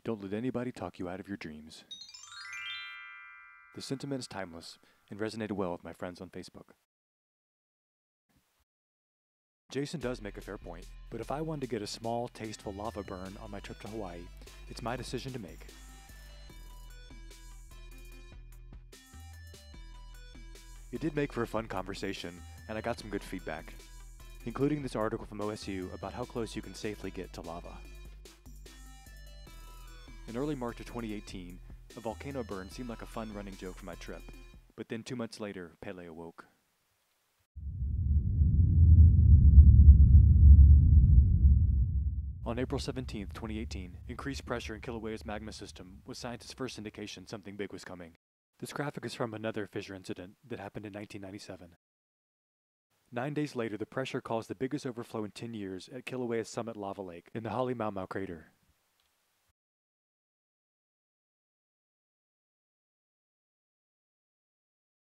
Don't let anybody talk you out of your dreams. The sentiment is timeless and resonated well with my friends on Facebook. Jason does make a fair point, but if I wanted to get a small, tasteful lava burn on my trip to Hawaii, it's my decision to make. It did make for a fun conversation, and I got some good feedback, including this article from OSU about how close you can safely get to lava. In early March of 2018, a volcano burn seemed like a fun running joke for my trip, but then 2 months later, Pele awoke. On April 17, 2018, increased pressure in Kilauea's magma system was scientists' first indication something big was coming. This graphic is from another fissure incident that happened in 1997. 9 days later, the pressure caused the biggest overflow in 10 years at Kilauea's summit lava lake in the MAXWELL crater.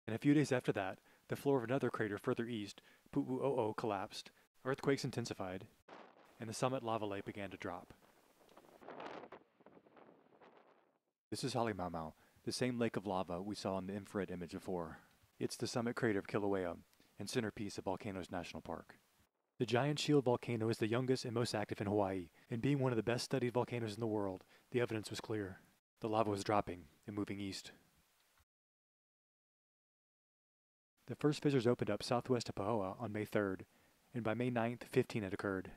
And a few days after that, the floor of another crater further east, Pu'u'o'o, collapsed, earthquakes intensified, and the summit lava lake began to drop. This is MAXWELL, the same lake of lava we saw in the infrared image before. It's the summit crater of Kilauea and centerpiece of Volcanoes National Park. The giant shield volcano is the youngest and most active in Hawaii, and being one of the best studied volcanoes in the world, the evidence was clear. The lava was dropping and moving east. The first fissures opened up southwest of Pahoa on May 3rd, and by May 9th, 15 had occurred.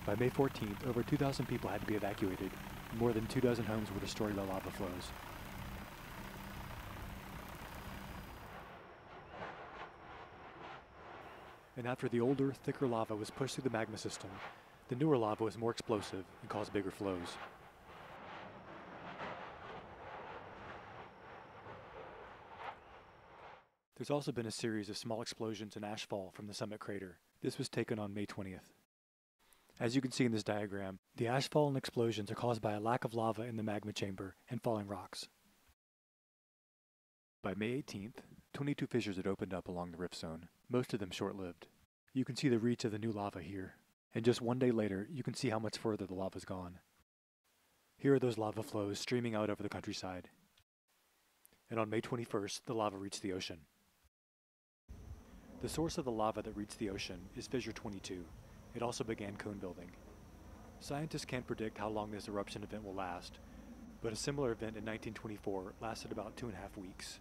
By May 14th, over 2,000 people had to be evacuated, and more than 24 homes were destroyed by lava flows. And after the older, thicker lava was pushed through the magma system, the newer lava was more explosive and caused bigger flows. There's also been a series of small explosions and ashfall from the summit crater. This was taken on May 20th. As you can see in this diagram, the ashfall and explosions are caused by a lack of lava in the magma chamber and falling rocks. By May 18th, 22 fissures had opened up along the rift zone, most of them short-lived. You can see the reach of the new lava here, and just 1 day later, you can see how much further the lava's gone. Here are those lava flows streaming out over the countryside. And on May 21st, the lava reached the ocean. The source of the lava that reached the ocean is Fissure 22. It also began cone building. Scientists can't predict how long this eruption event will last, but a similar event in 1924 lasted about 2.5 weeks.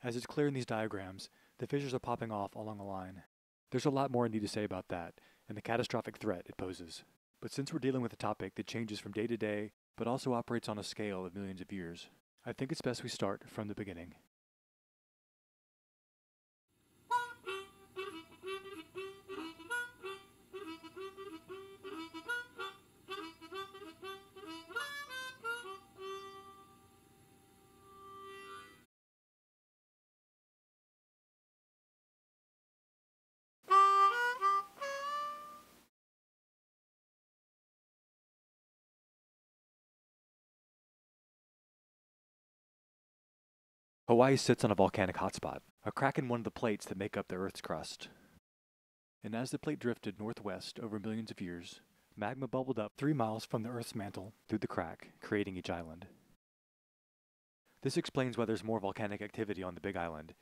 As it's clear in these diagrams, the fissures are popping off along a line. There's a lot more I need to say about that, and the catastrophic threat it poses. But since we're dealing with a topic that changes from day to day, but also operates on a scale of millions of years, I think it's best we start from the beginning. Hawaii sits on a volcanic hotspot, a crack in one of the plates that make up the Earth's crust. And as the plate drifted northwest over millions of years, magma bubbled up 3 miles from the Earth's mantle through the crack, creating each island. This explains why there's more volcanic activity on the Big Island.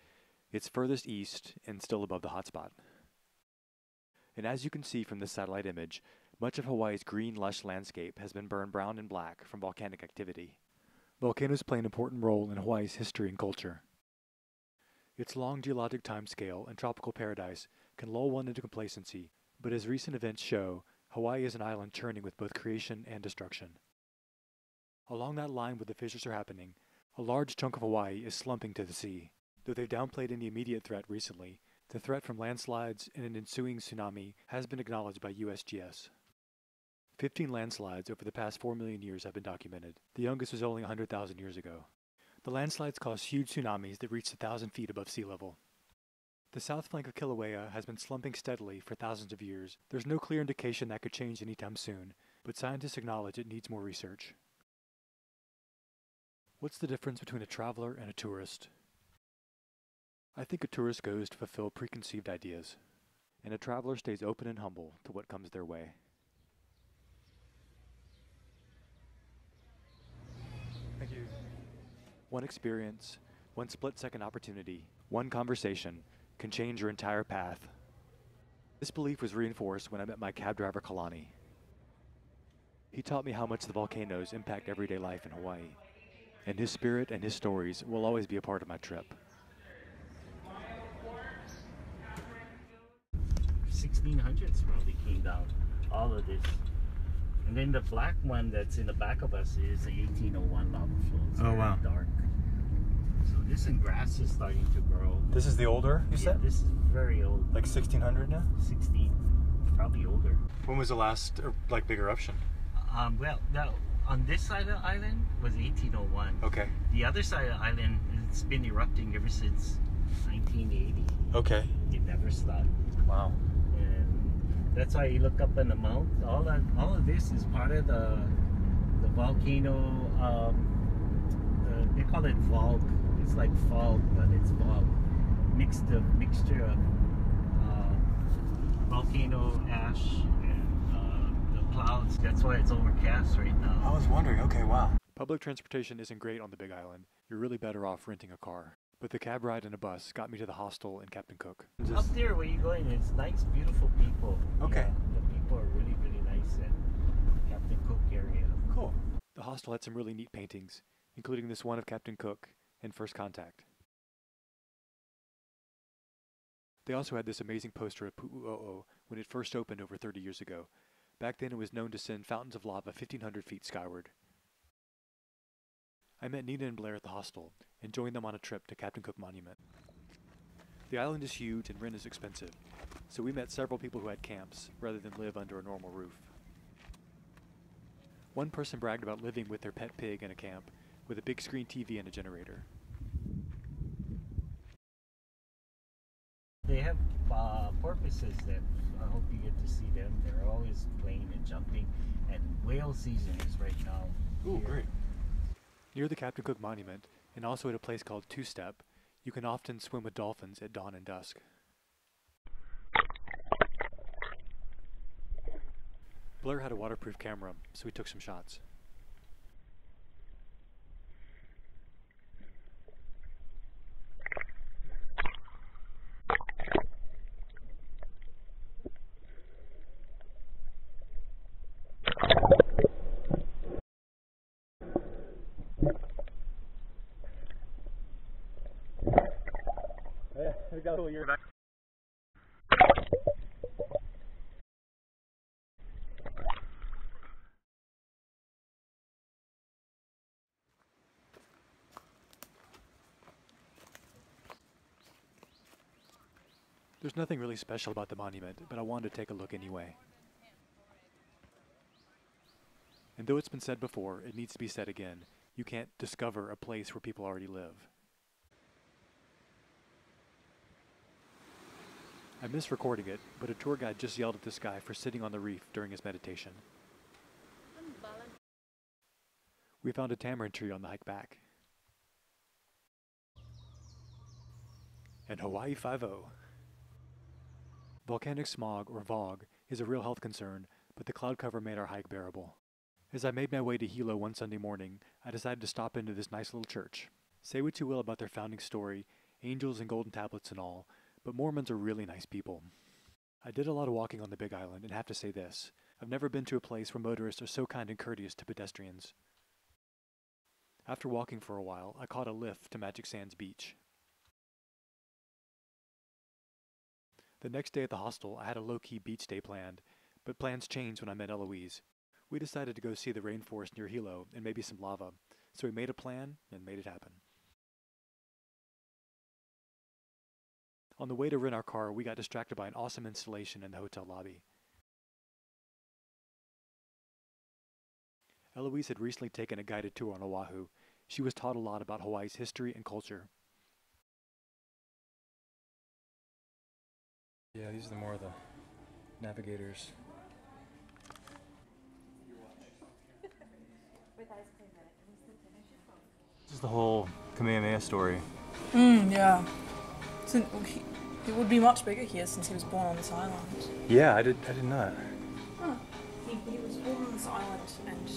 It's furthest east and still above the hotspot. And as you can see from this satellite image, much of Hawaii's green, lush landscape has been burned brown and black from volcanic activity. Volcanoes play an important role in Hawaii's history and culture. Its long geologic timescale and tropical paradise can lull one into complacency, but as recent events show, Hawaii is an island churning with both creation and destruction. Along that line where the fissures are happening, a large chunk of Hawaii is slumping to the sea. Though they've downplayed any immediate threat recently, the threat from landslides and an ensuing tsunami has been acknowledged by USGS. 15 landslides over the past 4 million years have been documented. The youngest was only 100,000 years ago. The landslides caused huge tsunamis that reached 1,000 feet above sea level. The south flank of Kilauea has been slumping steadily for thousands of years. There's no clear indication that could change anytime soon, but scientists acknowledge it needs more research. What's the difference between a traveler and a tourist? I think a tourist goes to fulfill preconceived ideas, and a traveler stays open and humble to what comes their way. Thank you. One experience, one split-second opportunity, one conversation can change your entire path. This belief was reinforced when I met my cab driver, Kalani. He taught me how much the volcanoes impact everyday life in Hawaii, and his spirit and his stories will always be a part of my trip. 1600s probably came down, all of this. And then the black one that's in the back of us is the 1801 lava flow. It's very dark. So this and grass is starting to grow. This is the older, you said? This is very old. Like 1600 now? 16, probably older. When was the last big eruption? Well, on this side of the island was 1801. Okay. The other side of the island, it's been erupting ever since 1980. Okay. It never stopped. Wow. And that's why you look up on the mount. All of this is part of the volcano. They call it fog. It's like fog, but it's fog. Mixture of volcano ash and the clouds. That's why it's overcast right now. I was wondering, okay, wow. Public transportation isn't great on the Big Island. You're really better off renting a car. But the cab ride and a bus got me to the hostel in Captain Cook. Up there where you're going, it's nice, beautiful people. Okay. Yeah, the people are really, really nice at Captain Cook area. Cool. The hostel had some really neat paintings, including this one of Captain Cook and First Contact. They also had this amazing poster of Pu'u'o'o when it first opened over 30 years ago. Back then it was known to send fountains of lava 1,500 feet skyward. I met Nina and Blair at the hostel and joined them on a trip to Captain Cook Monument. The island is huge and rent is expensive, so we met several people who had camps rather than live under a normal roof. One person bragged about living with their pet pig in a camp with a big screen TV and a generator. They have porpoises that I hope you get to see them. They're always playing and jumping, and whale season is right now. Ooh, great. Near the Captain Cook Monument, and also at a place called Two Step, you can often swim with dolphins at dawn and dusk. Blair had a waterproof camera, so we took some shots. There's nothing really special about the monument, but I wanted to take a look anyway. And though it's been said before, it needs to be said again. You can't discover a place where people already live. I missed recording it, but a tour guide just yelled at this guy for sitting on the reef during his meditation. We found a tamarind tree on the hike back. And Hawaii 5-0. Volcanic smog, or VOG, is a real health concern, but the cloud cover made our hike bearable. As I made my way to Hilo one Sunday morning, I decided to stop into this nice little church. Say what you will about their founding story, angels and golden tablets and all, but Mormons are really nice people. I did a lot of walking on the Big Island and have to say this. I've never been to a place where motorists are so kind and courteous to pedestrians. After walking for a while, I caught a lift to Magic Sands Beach. The next day at the hostel, I had a low-key beach day planned, but plans changed when I met Eloise. We decided to go see the rainforest near Hilo and maybe some lava, so we made a plan and made it happen. On the way to rent our car, we got distracted by an awesome installation in the hotel lobby. Eloise had recently taken a guided tour on Oahu. She was taught a lot about Hawaii's history and culture. Yeah, these are more of the navigators. This is the whole Kamehameha story. Yeah. So he would be much bigger here since he was born on this island. Yeah, I did not. Huh. He was born on this island, and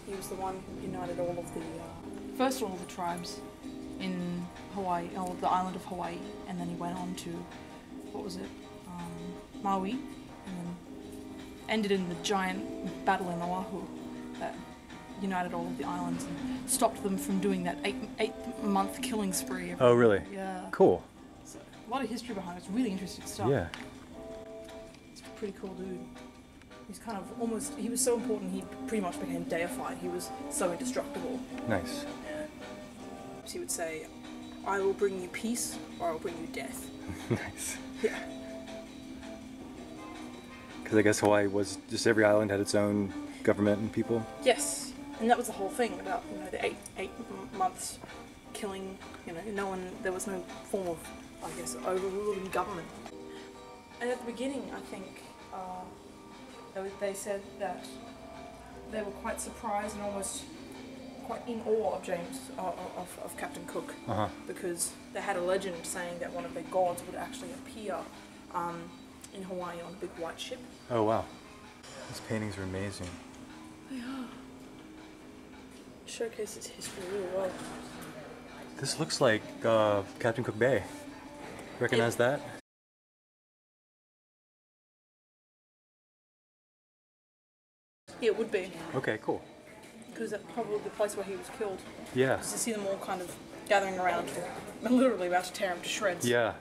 he was the one who united all of the first all of the tribes in Hawaii, or the island of Hawaii, and then he went on to, what was it, Maui, and then ended in the giant battle in Oahu that united all of the islands and stopped them from doing that eight-month killing spree. Oh, really? Yeah. Cool. So, a lot of history behind it. It's really interesting stuff. Yeah. It's a pretty cool dude. He's kind of almost, he was so important he pretty much became deified. He was so indestructible. Nice. Yeah. So he would say, I will bring you peace or I'll bring you death. Nice. Yeah. Because I guess Hawaii was, just every island had its own government and people. Yes. And that was the whole thing about, you know, the eight months killing, you know, there was no form of, I guess, overruling government. And at the beginning, I think, they said that they were quite surprised and almost quite in awe of James, of Captain Cook, because they had a legend saying that one of their gods would actually appear in Hawaii on a big white ship. Oh wow. These paintings are amazing. They are. Showcases history really well. This looks like Captain Cook Bay. Recognize that? Yeah, it would be. Okay, cool. Because that's probably the place where he was killed. Yeah. Just to see them all kind of gathering around, literally about to tear him to shreds. Yeah.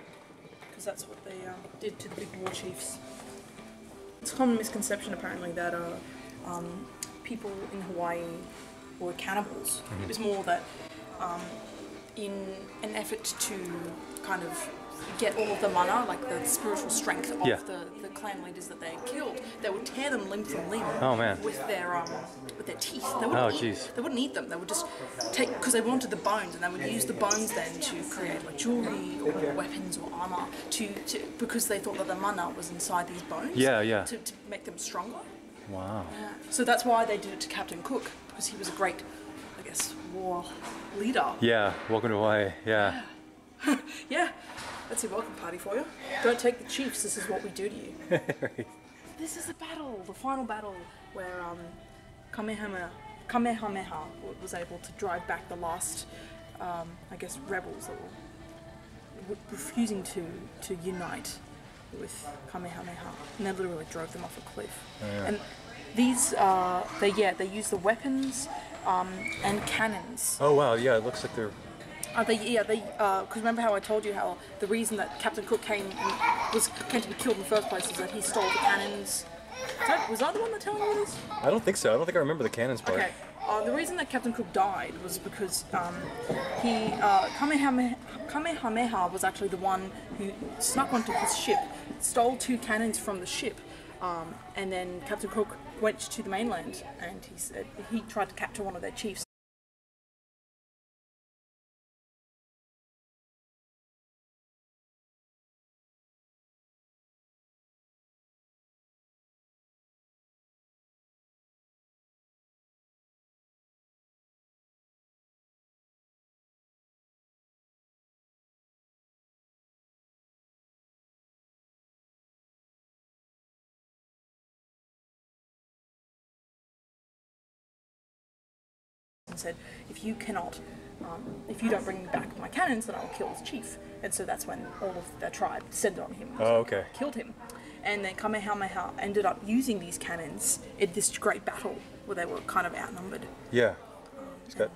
Because that's what they did to the big war chiefs. It's a common misconception apparently that people in Hawaii were cannibals. Mm-hmm. It was more that in an effort to kind of get all of the mana, like the spiritual strength of the clan leaders that they had killed, they would tear them limb from limb. Oh man. With their teeth. They wouldn't they wouldn't eat them. They would just take, because they wanted the bones, and they would use the bones then to create like jewelry or weapons or armor because they thought that the mana was inside these bones. Yeah, yeah. To make them stronger. Wow. Yeah. So that's why they did it to Captain Cook, because he was a great, I guess, war leader. Yeah. Welcome to Hawaii. Yeah. Yeah. That's a welcome party for you. Don't take the chiefs, this is what we do to you. Right. This is the battle, the final battle, where Kamehameha was able to drive back the last, I guess, rebels that were refusing to unite with Kamehameha. And they literally drove them off a cliff. Yeah. And these, they use the weapons and cannons. Oh wow, yeah, it looks like they're... Because remember how I told you how the reason that Captain Cook came to be killed in the first place is that he stole the cannons. Was I the one that telling you this? I don't think so. I don't think I remember the cannons part. Okay. The reason that Captain Cook died was because Kamehameha was actually the one who snuck onto his ship, stole 2 cannons from the ship, and then Captain Cook went to the mainland and he said he tried to capture one of their chiefs. And said, if you don't bring me back my cannons, then I'll kill his chief. And so that's when all of their tribe descended on him. Oh, okay. Killed him. And then Kamehameha ended up using these cannons in this great battle where they were kind of outnumbered. Yeah. He's got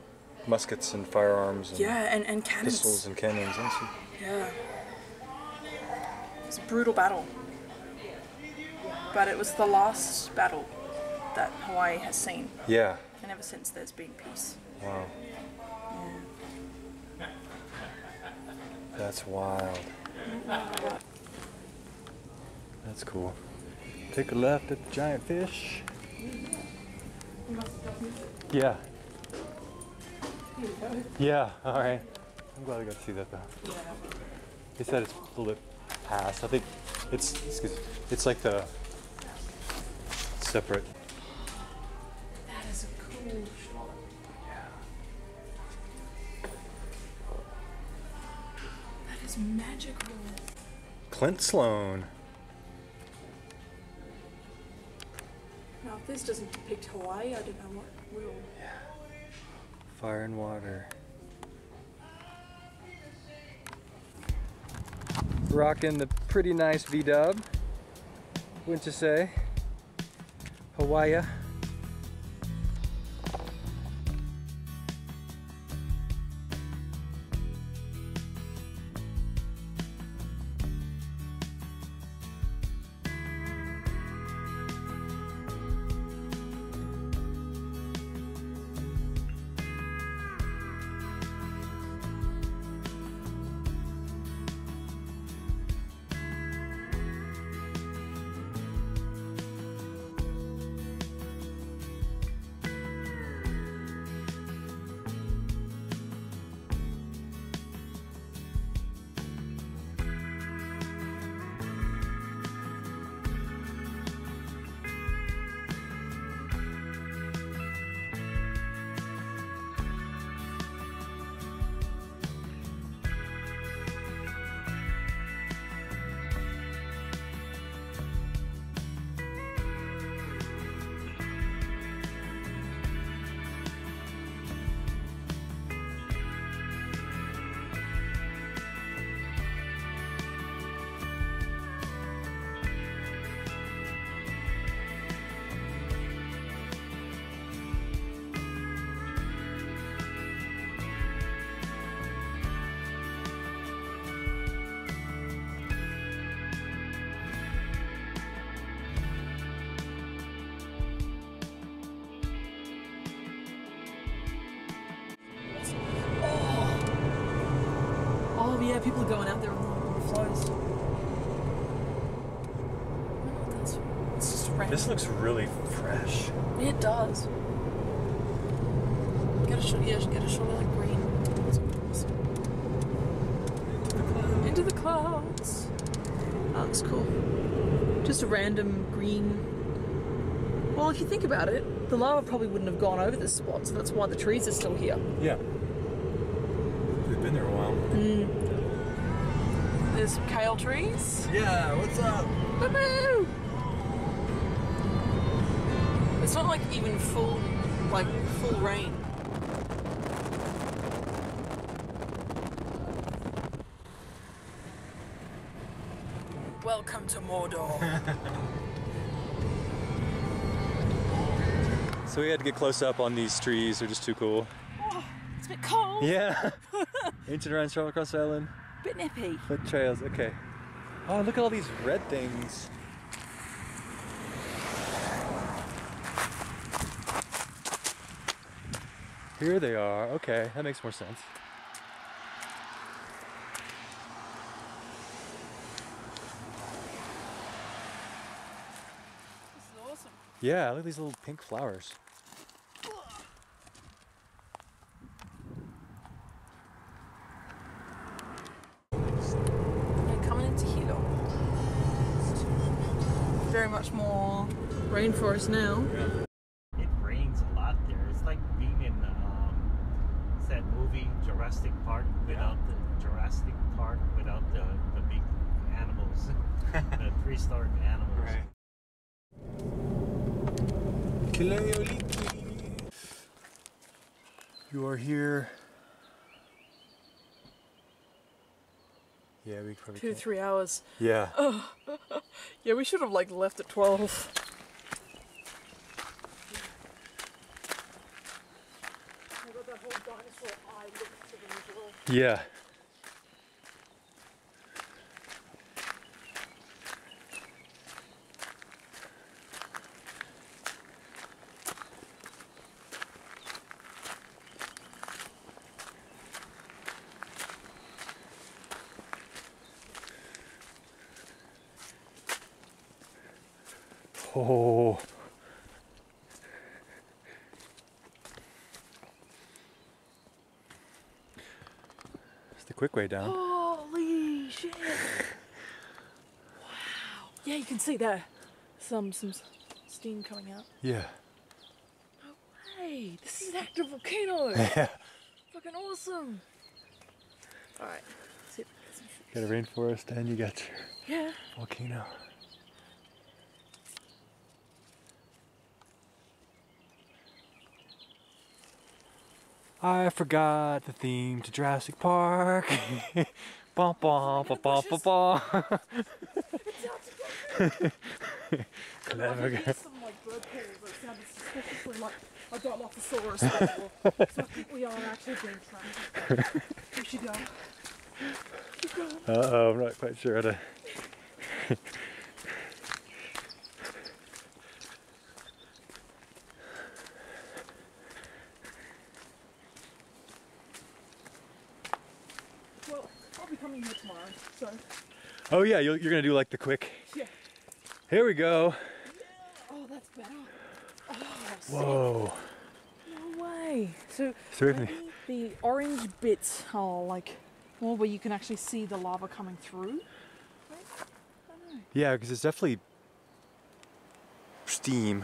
muskets and firearms and, and cannons. Pistols and cannons. Yeah. It was a brutal battle. But it was the last battle that Hawaii has seen. Yeah. And ever since there's been peace. Wow. Yeah. That's wild. That's cool. Take a left at the giant fish. Yeah. Yeah, alright. I'm glad I got to see that though. Yeah. They said it's a little bit past. I think it's like the separate. That is a cool That is magical. Clint Sloan. Now, if this doesn't depict Hawaii, I don't know what will. Yeah. Fire and water. Rocking the pretty nice V-dub. Wouldn't you say? Hawaii. Oh yeah, people are going out there on the flows. It's just random. This looks really fresh. It does. Get a shot, yeah, get a shot of that green. Into the clouds. That looks cool. Just a random green. Well, if you think about it, the lava probably wouldn't have gone over this spot, so that's why the trees are still here. Yeah. We've been there a while. There's some kale trees. Yeah, what's up? Woo-hoo! It's not like even full rain. Welcome to Mordor. So we had to get close up on these trees. They're just too cool. Oh, it's a bit cold. Yeah. Ancient ruins travel across the island. Bit nippy. Foot trails. Okay. Oh, look at all these red things. Here they are. Okay, that makes more sense. This is awesome. Yeah, look at these little pink flowers. Yeah, coming into Hilo. Very much more rainforest now. It rains a lot there. It's like being in that movie Jurassic Park without the Jurassic Park without the big animals, the prehistoric animals. Right. Kilauea. You are here. Yeah, we probably 2 to can't. 3 hours. Yeah. Yeah, we should have left at 12. I got that whole dinosaur eye look to them as well. Yeah. Oh. It's the quick way down. Holy shit! Wow. Yeah, you can see there some steam coming out. Yeah. No way. way! This is an active volcano! Yeah. Fucking awesome! Alright, let's see if we get some shots. Got a rainforest and you got your Yeah. volcano. I forgot the theme to Jurassic Park. Bum, bum, bum, bum, bum, bum. Clever girl. Some like bird calls that sounded suspiciously like a Dilophosaurus. So I think we are actually being tracked. We should go. Uh-oh, I'm not quite sure how to... Well, I'll be coming here tomorrow, so... Oh yeah, you're gonna do like the quick... Yeah. Here we go. Yeah. Oh, that's better. Oh, Whoa. no way. So Certainly. maybe the orange bits are like more where you can actually see the lava coming through. Right? I don't know. Yeah, because it's definitely steam.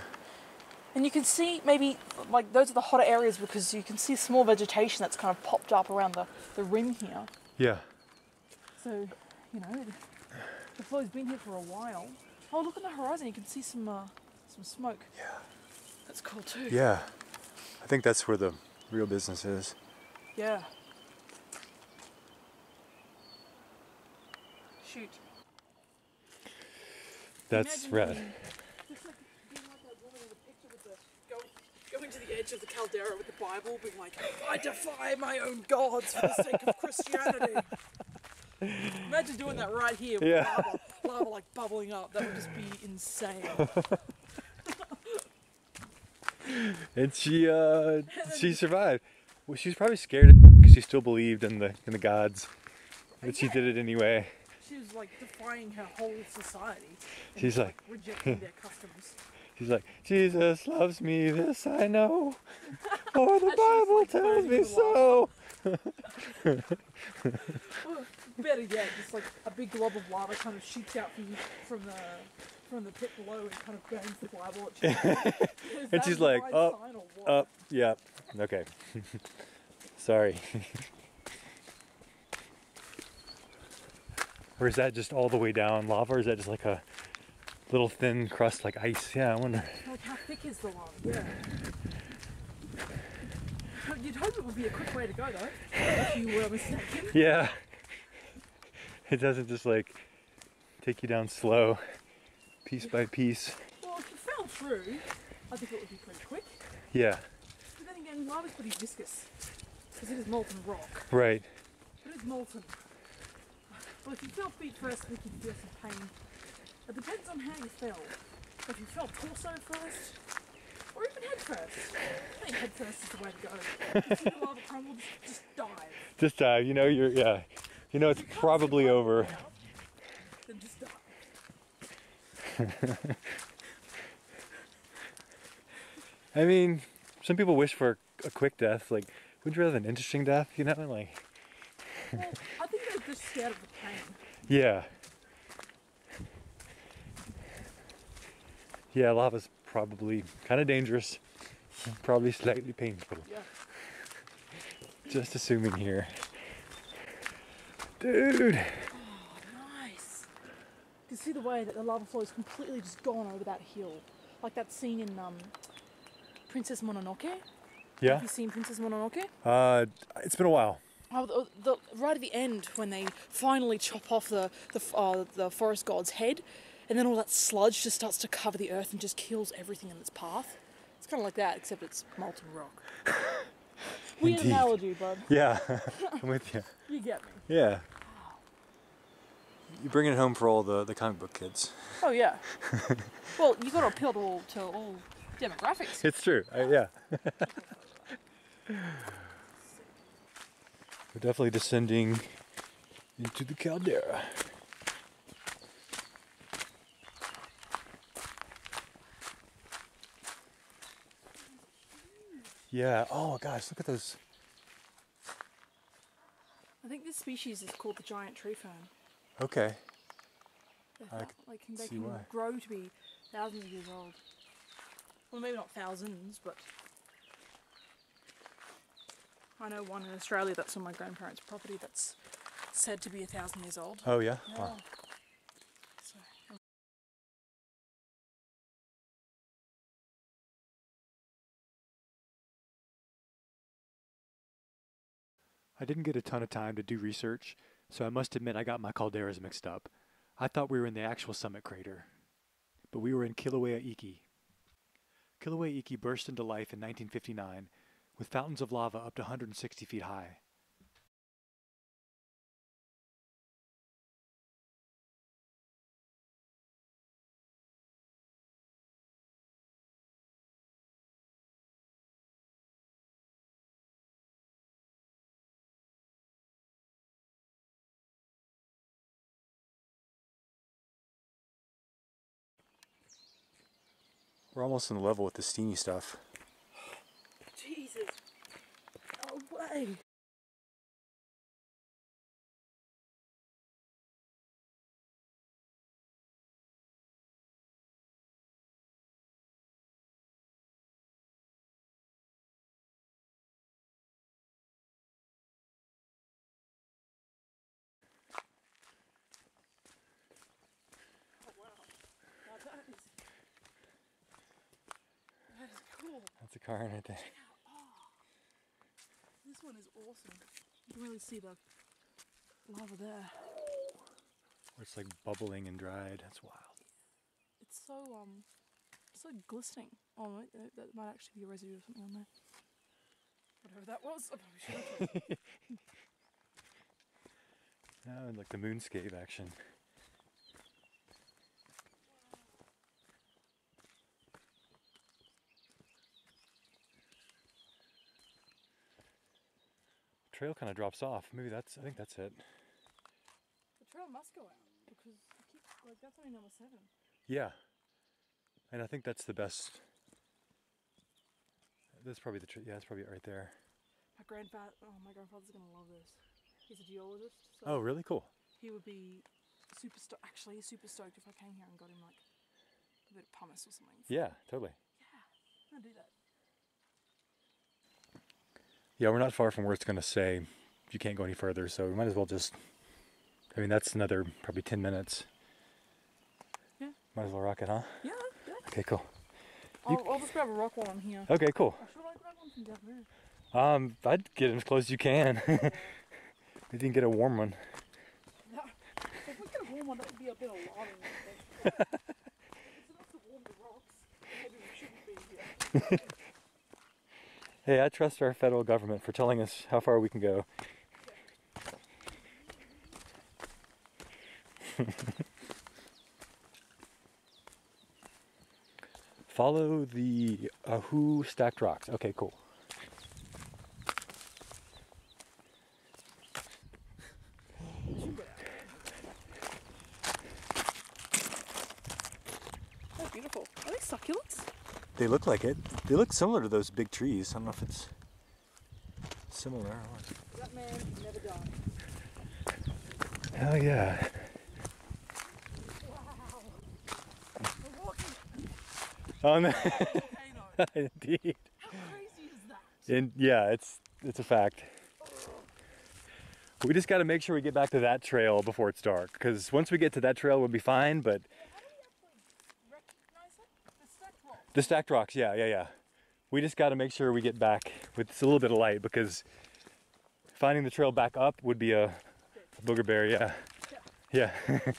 And you can see maybe like those are the hotter areas because you can see small vegetation that's kind of popped up around the rim here. Yeah. So, you know, the flow's been here for a while. Oh, look on the horizon, you can see some smoke. Yeah. That's cool too. Yeah. I think that's where the real business is. Yeah. Shoot. That's Imagine red. Just like being like that woman in the picture with the going to the edge of the caldera with the Bible, being like, I defy my own gods for the sake of Christianity. Imagine doing that right here with Yeah. lava like bubbling up. That would just be insane. And she survived. Well, she's probably scared because she still believed in the gods, but she did it anyway. She was like defying her whole society. And She's like rejecting their customs. She's like, Jesus loves me, this I know, for the Bible tells me so. Well, better yet, just like a big glob of lava kind of shoots out from the pit below and kind of burns the Bible. And she's like, up, yep, okay. Sorry. Or is that just all the way down lava, or is that just like a little thin crust like ice? Yeah, I wonder. Like how thick is the lava? Yeah. You'd hope it would be a quick way to go though, if you were mistaken. Yeah. It doesn't just like take you down slow, piece by piece. Well, if you fell through, I think it would be pretty quick. Yeah. But then again, lava's pretty viscous, because it is molten rock. Right. It is molten. Well, if you fell feet first, I think you'd feel some pain. It depends on how you fell. If you fell torso first, or even head first. I think head first is the way to go. If you see the lava crumble, just dive. Just dive, you know, you know it's probably over. Then just dive. I mean, some people wish for a quick death. Like, would you rather have an interesting death, you know? Like, Well, I think they're just scared of the pain. yeah. Yeah, lava's probably kind of dangerous. Probably slightly painful. Yeah. Just assuming here. Dude! Oh, nice. You can see the way that the lava flow is completely just gone over that hill. Like that scene in Princess Mononoke. Yeah? Have you seen Princess Mononoke? It's been a while. Oh, right at the end when they finally chop off the forest god's head, and then all that sludge just starts to cover the earth and just kills everything in its path. It's kind of like that, except it's molten rock. Weird Indeed. analogy, bud. Yeah, I'm with you. You get me. Yeah. You bring it home for all the comic book kids. Oh yeah. Well, you got to appeal to all demographics. It's true. Yeah. We're definitely descending into the caldera. Yeah. Oh gosh, look at those. I think this species is called the giant tree fern. Okay. They see can why. grow to be thousands of years old. Well, maybe not thousands, but I know one in Australia that's on my grandparents' property that's said to be 1,000 years old. Oh yeah? Yeah. Wow. So, I didn't get a ton of time to do research, so I must admit I got my calderas mixed up. I thought we were in the actual summit crater, but we were in Kilauea Iki. Kilauea Iki burst into life in 1959 with fountains of lava up to 160 feet high. We're almost on the level with the steamy stuff. Jesus. No way. Oh wow. Now that is cool. That's a cairn right there. This one is awesome. You can really see the lava there. It's like bubbling and dried. That's wild. It's so glistening. Oh, that might actually be a residue of something on there. Whatever that was, I probably should have. Oh, like the moonscape action. Trail kind of drops off. Maybe I think that's it. The trail must go out because that's only number 7. Yeah. And I think that's the best. That's probably yeah, that's probably it right there. My grandfather's gonna love this. He's a geologist. So Oh, really? Cool. he would be super stoked. Actually, he's super stoked if I came here and got him like a bit of pumice or something. Yeah, totally. Yeah, I'm gonna do that. Yeah, we're not far from where it's going to say you can't go any further, so we might as well just, I mean, that's another probably 10 minutes. Yeah. Might as well rock it, huh? Yeah. Okay, cool. I'll just grab a rock while I'm here. Okay, cool. Or should I grab one from down there? I'd get it as close as you can. If you can get a warm one. No, if we get a warm one, that would be a bit of lava in there. It's enough to warm the rocks. Maybe we shouldn't be here. Hey, I trust our federal government for telling us how far we can go. Follow the Ahu stacked rocks. Okay, cool. They're beautiful. Are they succulents? They look like it. They look similar to those big trees. I don't know if it's similar or what. That man never died. Hell yeah. Wow. We're walking. Oh no. Volcano. Indeed. How crazy is that? And yeah, it's a fact. We just got to make sure we get back to that trail before it's dark, because once we get to that trail, we'll be fine. But How do we actually recognize it? The stacked rocks. the stacked rocks, yeah. We just got to make sure we get back with a little bit of light, because finding the trail back up would be a booger bear. Yeah. That was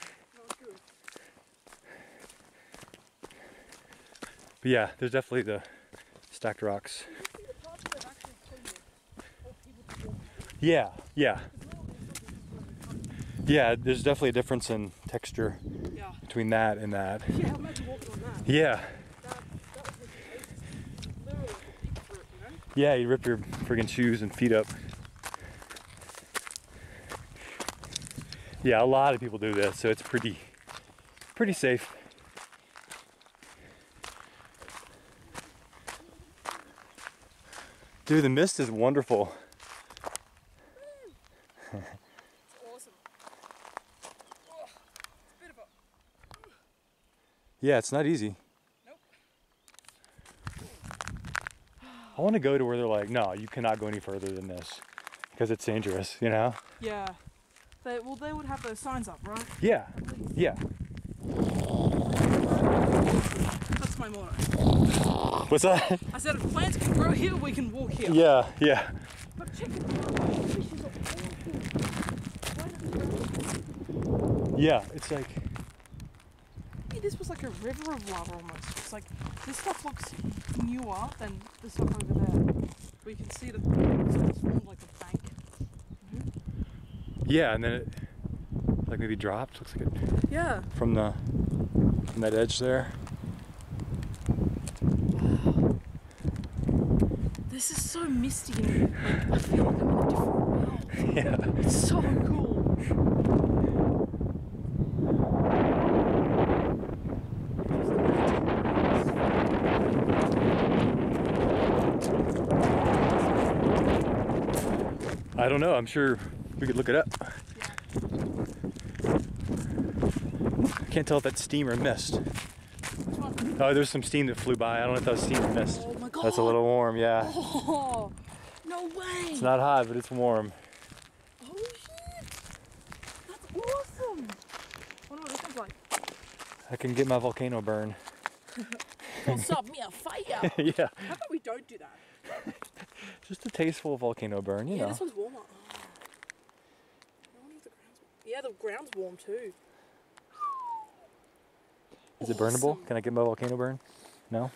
good. But yeah, there's definitely the stacked rocks. Did you see the parts that actually told you or people to walk? Yeah. Because Yeah, there's definitely a difference in texture yeah. between that and that. Yeah, I'm actually walking on that. Yeah. That was literally like a peak for it, you know? Yeah, you rip your friggin' shoes and feet up. Yeah, a lot of people do this, so it's pretty safe. Dude, the mist is wonderful. It's awesome. Oh, it's a bit of a... Yeah, it's not easy. Nope. I want to go to where they're like, no, you cannot go any further than this because it's dangerous, you know? Yeah. They would have those signs up, right? Yeah. Yeah. That's my motto. What's that? I said if plants can grow here, we can walk here. Yeah, yeah. But check it out. The fishes are awful. Yeah, it's like... Maybe this was like a river of lava almost. It's like, this stuff looks newer than the stuff over there. We can see that it's formed like a bank. Yeah, and then it like maybe dropped. Looks like it. Yeah. From that edge there. Wow. This is so misty and like, I feel like I'm in a different world. Yeah. It's so cool. I don't know. I'm sure we could look it up. I can't tell if that's steam or mist. Which one? Oh, there's some steam that flew by. I don't know if that was steam or mist. Oh my god. That's a little warm, yeah. Oh, no way. It's not hot, but it's warm. Oh shit. That's awesome. I wonder what this thing's like. I can get my volcano burn. What's up, me a fire? Yeah. How about we don't do that? Just a tasteful volcano burn, you know. This one's warmer. Oh. I wonder if the ground's warm. Yeah, the ground's warm too. Is it burnable? Can I get my volcano burn? No?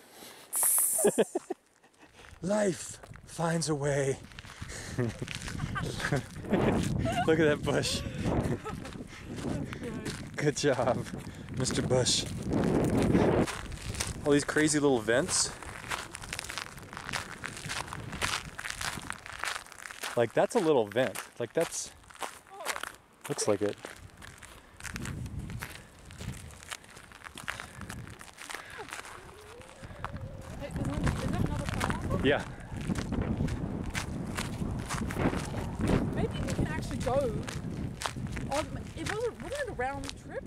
Life finds a way. Look at that bush. Good job, Mr. Bush. All these crazy little vents. Like, that's a little vent. Like, that's... Looks like it. Hey, is that another pineapple? Yeah. Maybe we can actually go on... Wasn't it a round trip?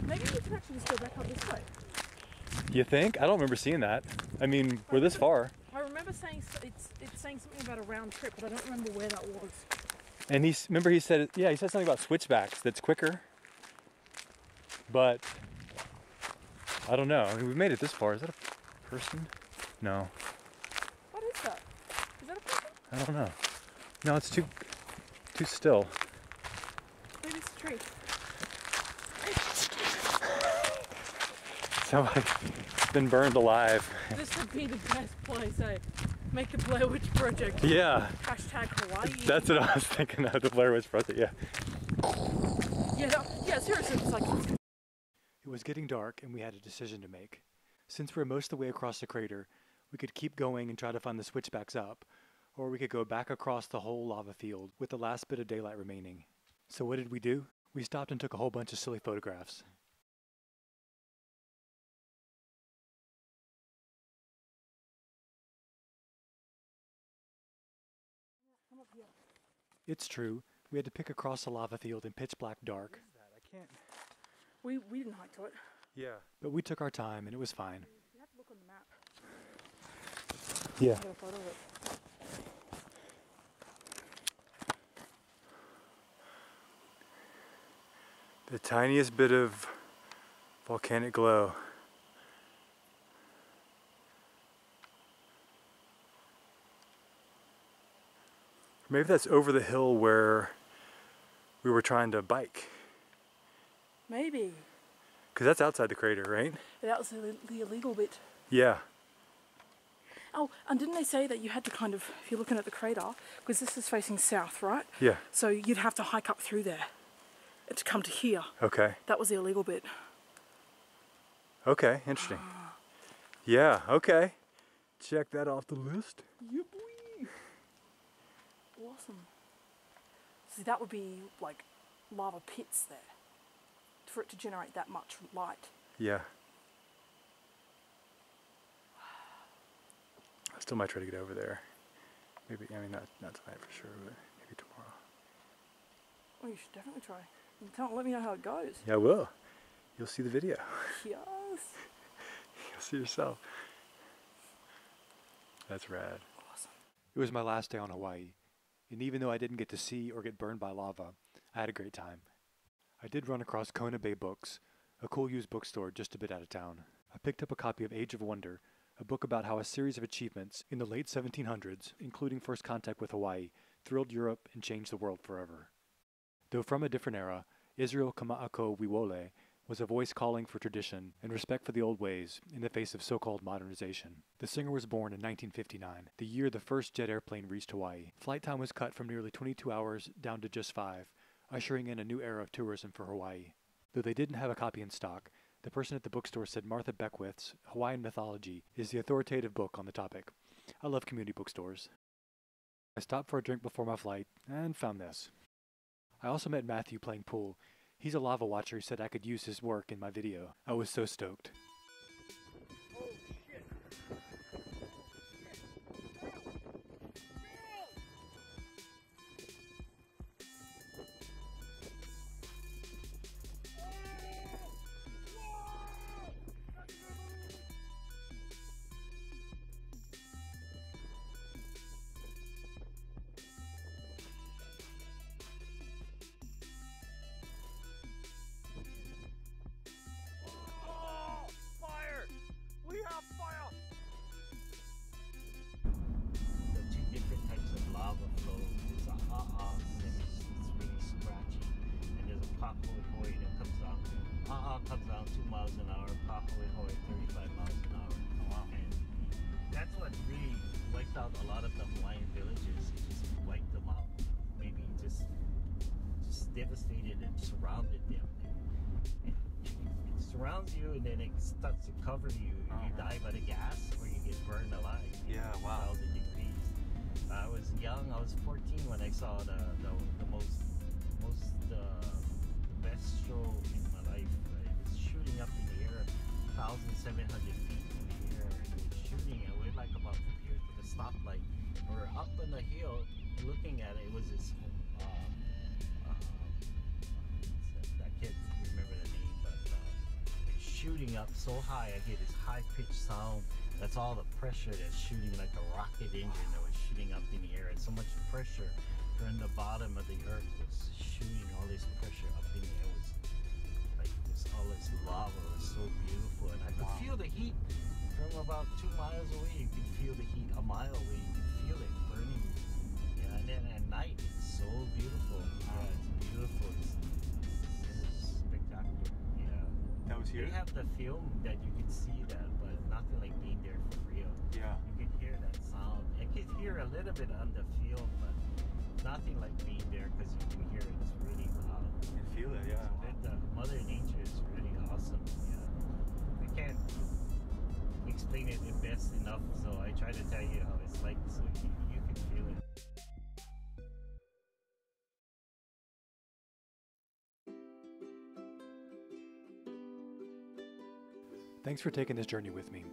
Maybe we can actually just go back up this way. You think? I don't remember seeing that. I mean, we're this far. I remember saying it's saying something about a round trip, but I don't remember where that was. And remember he said, yeah, he said something about switchbacks that's quicker. But I don't know. I mean, we made it this far. Is that a person? No. What is that? Is that a person? I don't know. No, it's too still. Maybe it's a tree. Sounds like it's been burned alive. This would be the best place, eh? Make the Blair Witch Project. Yeah. Hashtag Hawaii. That's what I was thinking of, the Blair Witch Project, yeah. Yeah, seriously, it's like... It was getting dark and we had a decision to make. Since we were most of the way across the crater, we could keep going and try to find the switchbacks up, or we could go back across the whole lava field with the last bit of daylight remaining. So what did we do? We stopped and took a whole bunch of silly photographs. It's true, we had to pick across the lava field in pitch black dark. I can't... We didn't hike to it. Yeah. But we took our time and it was fine. You have to look on the map. Yeah. I got a photo of it. The tiniest bit of volcanic glow. Maybe that's over the hill where we were trying to bike. Maybe. Because that's outside the crater, right? That was the illegal bit. Yeah. Oh, and didn't they say that you had to kind of, if you're looking at the crater, because this is facing south, right? Yeah. So you'd have to hike up through there to come to here. Okay. That was the illegal bit. Okay, interesting. Yeah, okay. Check that off the list. Yeah, boy. Awesome. See, that would be like lava pits there for it to generate that much light. Yeah. I still might try to get over there. Maybe, I mean, not tonight for sure, but maybe tomorrow. Oh, you should definitely try. Let me know how it goes. Yeah, I will. You'll see the video. Yes. You'll see yourself. That's rad. Awesome. It was my last day on Hawaii, and even though I didn't get to see or get burned by lava, I had a great time. I did run across Kona Bay Books, a cool used bookstore just a bit out of town. I picked up a copy of Age of Wonder, a book about how a series of achievements in the late 1700s, including first contact with Hawaii, thrilled Europe and changed the world forever. Though from a different era, Israel Kama'ako Wiwole was a voice calling for tradition and respect for the old ways in the face of so-called modernization. The singer was born in 1959, the year the first jet airplane reached Hawaii. Flight time was cut from nearly 22 hours down to just 5, ushering in a new era of tourism for Hawaii. Though they didn't have a copy in stock, the person at the bookstore said Martha Beckwith's Hawaiian Mythology is the authoritative book on the topic. I love community bookstores. I stopped for a drink before my flight and found this. I also met Matthew playing pool. He's a lava watcher who said I could use his work in my video. I was so stoked. The two different types of lava flow. There's a ha-ha, and it's really scratchy. And there's a pa-hoi-hoi that comes down. Ha-ha comes down 2 miles an hour, pa-hoi-hoi 35 miles an hour. Oh, wow. And that's what really wiped out a lot of the Hawaiian villages. It just wiped them out. Maybe just devastated and surrounded them. And it surrounds you and then it starts to cover you. You die by the gas or you get burned alive. Yeah, wow. 1,000 degrees. I was young. I was 14 when I saw the best show in my life. It was shooting up in the air, 1,700 feet in the air. And it was shooting. And we're like about here to the stoplight. We're up on the hill looking at it. It was this. I can't remember the name, but it's shooting up so high. I hear this high-pitched sound. That's all the pressure that's shooting like a rocket engine that was shooting up in the air. And so much pressure from the bottom of the earth was shooting all this pressure up in the air. It was like all this lava. It was so beautiful. And I could feel the heat from about 2 miles away. You could feel the heat a mile away. You could feel it burning. Yeah, and then at night, it's so beautiful. Yeah, it's beautiful. It's spectacular. Yeah. That was here? They have the film that you could see that, but nothing like being there for real. Yeah. You could hear that sound. I could hear a little bit on the film, but nothing like being there because you can hear it. It's really loud. You can feel it, yeah. So Mother Nature is really awesome. Yeah. I can't explain it best enough, so I try to tell you how it's like so you can feel it. Thanks for taking this journey with me.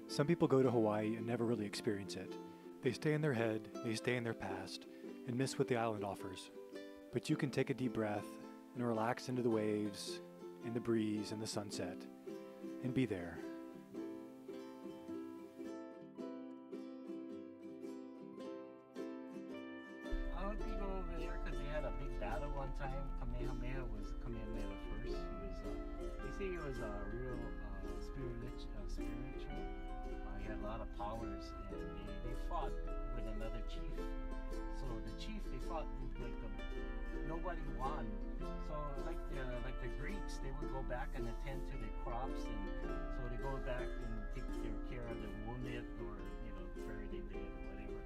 Some people go to Hawaii and never really experience it. They stay in their head, they stay in their past, and miss what the island offers. But you can take a deep breath and relax into the waves, in the breeze, and the sunset, and be there. I would be over there because they had a big battle one time. Kamehameha was Kamehameha first. They say he was a real spiritual. He had a lot of powers, and they fought with another chief. So the chief, they fought like nobody won. So like the Greeks, they would go back and attend to their crops, and so they go back and take care of the wounded or bury them dead or whatever.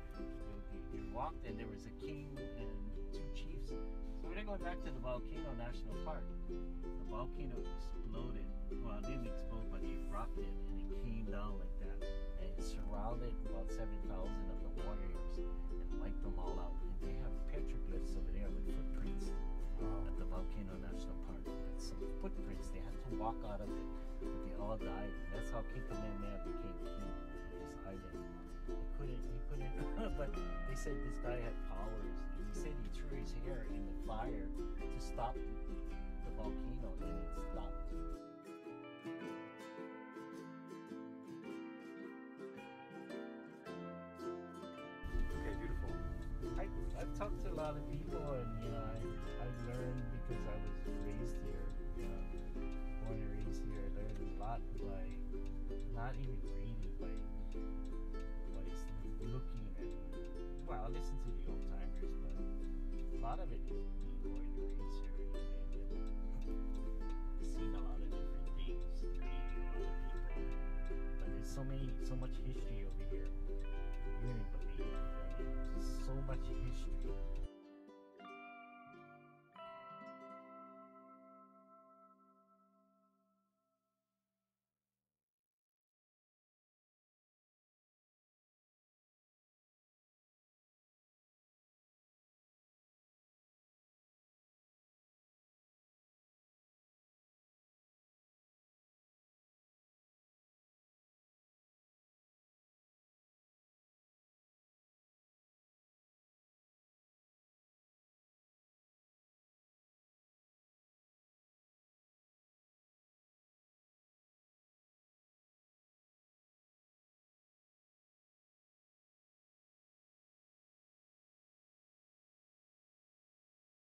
They walked, and there was a king and 2 chiefs. So when they go back to the Volcano National Park, the volcano exploded. Well, it didn't explode, but it erupted and it came down like that. And it surrounded about 7,000 of the warriors and wiped them all out. And they have petroglyphs over there with footprints at the Volcano National Park. And some footprints, they had to walk out of it, but they all died. And that's how King Kamehameha became king of this island. He couldn't, but they said this guy had powers. And he said he threw his hair in the fire to stop the volcano, and it stopped. I've talked to a lot of people, and you know, I learned because I was raised here, born and raised here. I learned a lot by not even reading, by looking at. Well, I listen to the old timers, but a lot of it is being born and raised here and seen a lot of different things, meeting a lot of people. But there's so much history over